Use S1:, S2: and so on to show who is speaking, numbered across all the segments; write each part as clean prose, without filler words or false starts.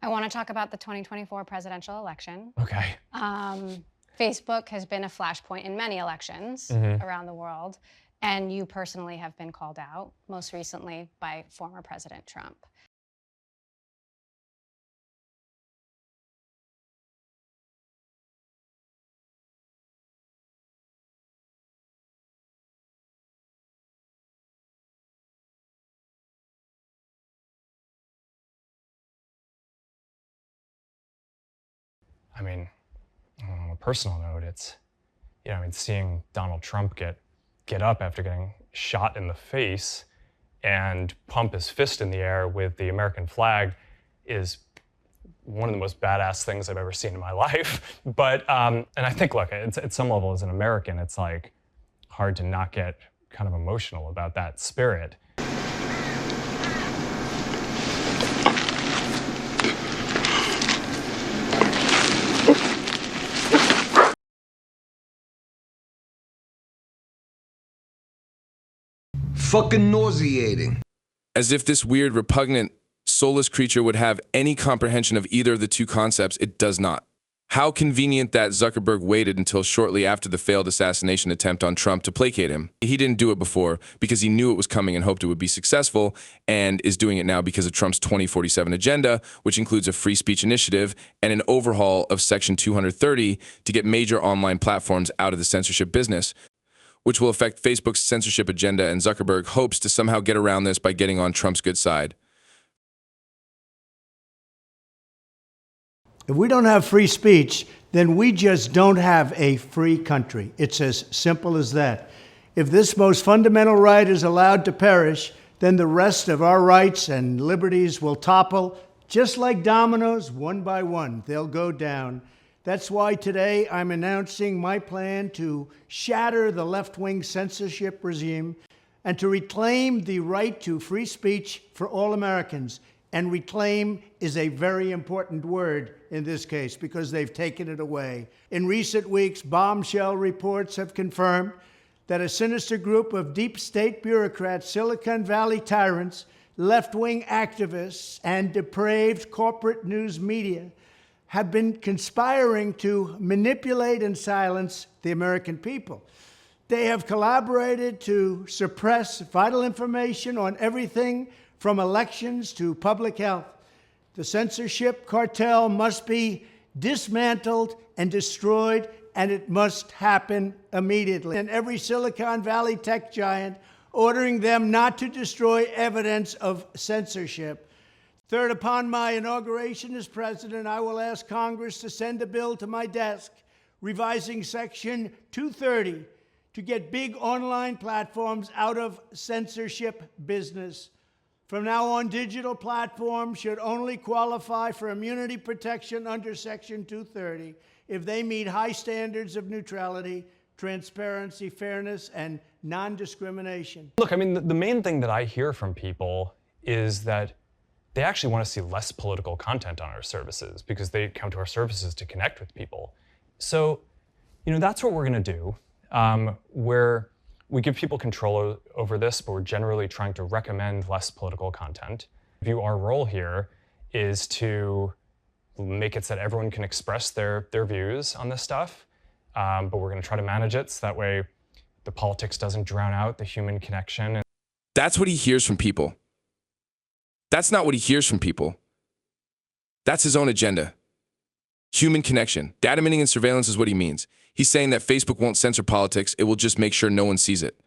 S1: want to talk about the 2024 presidential election.
S2: Okay.
S1: Facebook has been a flashpoint in many elections around the world, and you personally have been called out, most recently by former President Trump.
S2: I mean, on a personal note, it's, seeing Donald Trump get up after getting shot in the face and pump his fist in the air with the American flag is one of the most badass things I've ever seen in my life. But, and I think, look, at some level as an American, it's like hard to not get kind of emotional about that spirit.
S3: Fucking nauseating.
S4: As if this weird, repugnant, soulless creature would have any comprehension of either of the two concepts, it does not. How convenient that Zuckerberg waited until shortly after the failed assassination attempt on Trump to placate him. He didn't do it before because he knew it was coming and hoped it would be successful, and is doing it now because of Trump's 2047 agenda, which includes a free speech initiative and an overhaul of Section 230 to get major online platforms out of the censorship business, which will affect Facebook's censorship agenda, and Zuckerberg hopes to somehow get around this by getting on Trump's good side.
S5: If we don't have free speech, then we just don't have a free country. It's as simple as that. If this most fundamental right is allowed to perish, then the rest of our rights and liberties will topple, just like dominoes, one by one. They'll go down. That's why today I'm announcing my plan to shatter the left-wing censorship regime and to reclaim the right to free speech for all Americans. And reclaim is a very important word in this case because they've taken it away. In recent weeks, bombshell reports have confirmed that a sinister group of deep state bureaucrats, Silicon Valley tyrants, left-wing activists, and depraved corporate news media have been conspiring to manipulate and silence the American people. They have collaborated to suppress vital information on everything from elections to public health. The censorship cartel must be dismantled and destroyed, and it must happen immediately. And every Silicon Valley tech giant ordering them not to destroy evidence of censorship. Third, upon my inauguration as president, I will ask Congress to send a bill to my desk revising Section 230 to get big online platforms out of censorship business. From now on, digital platforms should only qualify for immunity protection under Section 230 if they meet high standards of neutrality, transparency, fairness, and non-discrimination.
S2: Look, I mean, the main thing that I hear from people is that they actually want to see less political content on our services because they come to our services to connect with people. So, that's what we're going to do, where we give people control over this, but we're generally trying to recommend less political content. Our role here is to make it so that everyone can express their views on this stuff, but we're going to try to manage it so that way the politics doesn't drown out the human connection.
S4: That's what he hears from people. That's not what he hears from people. That's his own agenda. Human connection. Data mining and surveillance is what he means. He's saying that Facebook won't censor politics, it will just make sure no one sees it.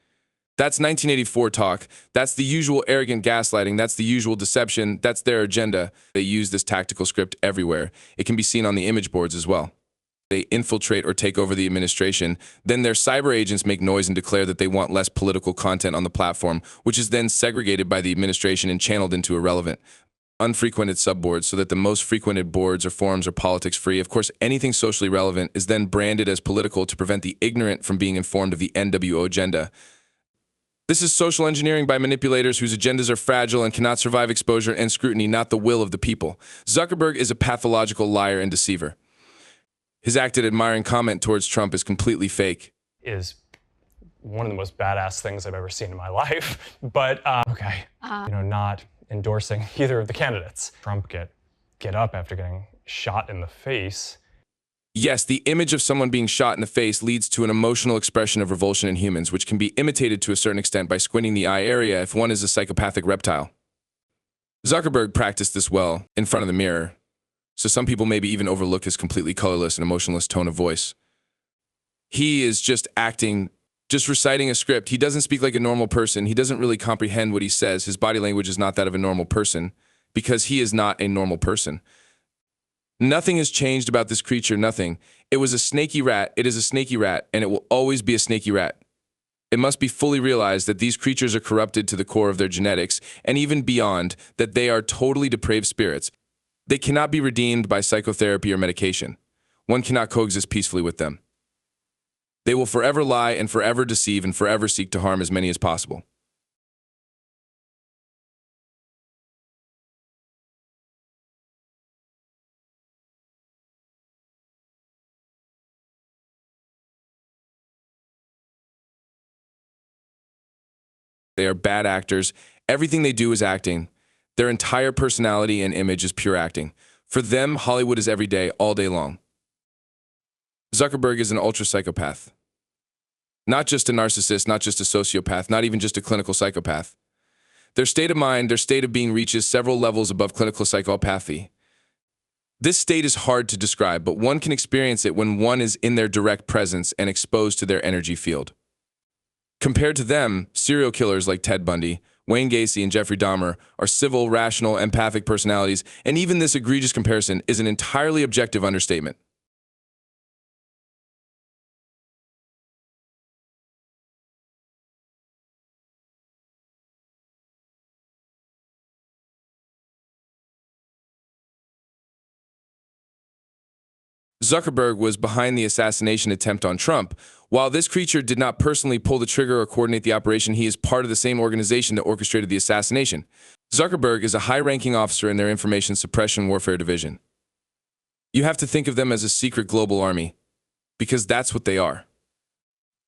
S4: That's 1984 talk. That's the usual arrogant gaslighting. That's the usual deception. That's their agenda. They use this tactical script everywhere. It can be seen on the image boards as well. They infiltrate or take over the administration. Then their cyber agents make noise and declare that they want less political content on the platform, which is then segregated by the administration and channeled into irrelevant, unfrequented subboards so that the most frequented boards or forums are politics free. Of course, anything socially relevant is then branded as political to prevent the ignorant from being informed of the NWO agenda. This is social engineering by manipulators whose agendas are fragile and cannot survive exposure and scrutiny, not the will of the people. Zuckerberg is a pathological liar and deceiver. His acted admiring comment towards Trump is completely fake.
S2: Is one of the most badass things I've ever seen in my life. But, not endorsing either of the candidates. Trump get get up after getting shot in the face.
S4: Yes, the image of someone being shot in the face leads to an emotional expression of revulsion in humans, which can be imitated to a certain extent by squinting the eye area if one is a psychopathic reptile. Zuckerberg practiced this well in front of the mirror, so some people maybe even overlook his completely colorless and emotionless tone of voice. He is just acting, just reciting a script. He doesn't speak like a normal person. He doesn't really comprehend what he says. His body language is not that of a normal person because he is not a normal person. Nothing has changed about this creature, nothing. It was a snaky rat, it is a snaky rat, and it will always be a snaky rat. It must be fully realized that these creatures are corrupted to the core of their genetics, and even beyond, that they are totally depraved spirits. They cannot be redeemed by psychotherapy or medication. One cannot coexist peacefully with them. They will forever lie and forever deceive and forever seek to harm as many as possible. They are bad actors. Everything they do is acting. Their entire personality and image is pure acting. For them, Hollywood is every day, all day long. Zuckerberg is an ultra-psychopath. Not just a narcissist, not just a sociopath, not even just a clinical psychopath. Their state of mind, their state of being reaches several levels above clinical psychopathy. This state is hard to describe, but one can experience it when one is in their direct presence and exposed to their energy field. Compared to them, serial killers like Ted Bundy, Wayne Gacy, and Jeffrey Dahmer are civil, rational, empathic personalities, and even this egregious comparison is an entirely objective understatement. Zuckerberg was behind the assassination attempt on Trump. While this creature did not personally pull the trigger or coordinate the operation, he is part of the same organization that orchestrated the assassination. Zuckerberg is a high-ranking officer in their information suppression warfare division. You have to think of them as a secret global army, because that's what they are.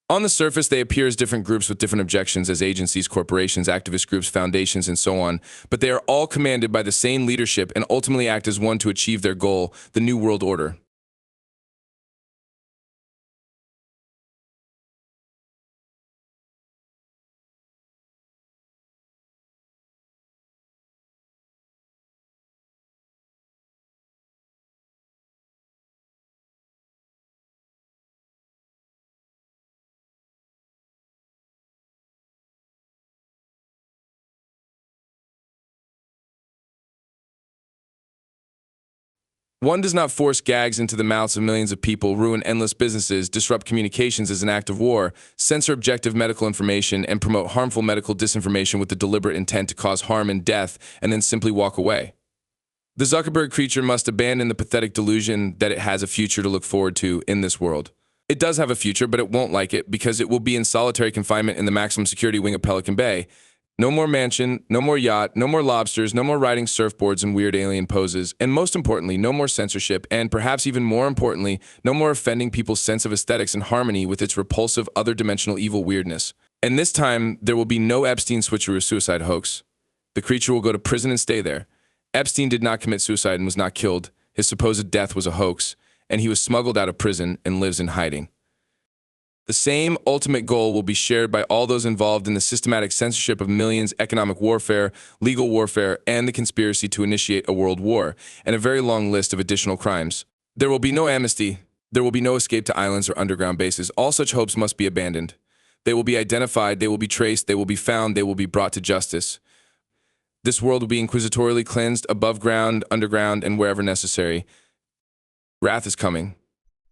S4: On the surface, they appear as different groups with different objections as agencies, corporations, activist groups, foundations, and so on, but they are all commanded by the same leadership and ultimately act as one to achieve their goal, the New World Order. One does not force gags into the mouths of millions of people, ruin endless businesses, disrupt communications as an act of war, censor objective medical information, and promote harmful medical disinformation with the deliberate intent to cause harm and death, and then simply walk away. The Zuckerberg creature must abandon the pathetic delusion that it has a future to look forward to in this world. It does have a future, but it won't like it because it will be in solitary confinement in the maximum security wing of Pelican Bay. No more mansion, no more yacht, no more lobsters, no more riding surfboards in weird alien poses, and most importantly, no more censorship, and perhaps even more importantly, no more offending people's sense of aesthetics and harmony with its repulsive other-dimensional evil weirdness. And this time, there will be no Epstein switcheroo suicide hoax. The creature will go to prison and stay there. Epstein did not commit suicide and was not killed. His supposed death was a hoax, and he was smuggled out of prison and lives in hiding. The same ultimate goal will be shared by all those involved in the systematic censorship of millions, economic warfare, legal warfare, and the conspiracy to initiate a world war, and a very long list of additional crimes. There will be no amnesty. There will be no escape to islands or underground bases. All such hopes must be abandoned. They will be identified, they will be traced, they will be found, they will be brought to justice. This world will be inquisitorially cleansed above ground, underground, and wherever necessary. Wrath is coming.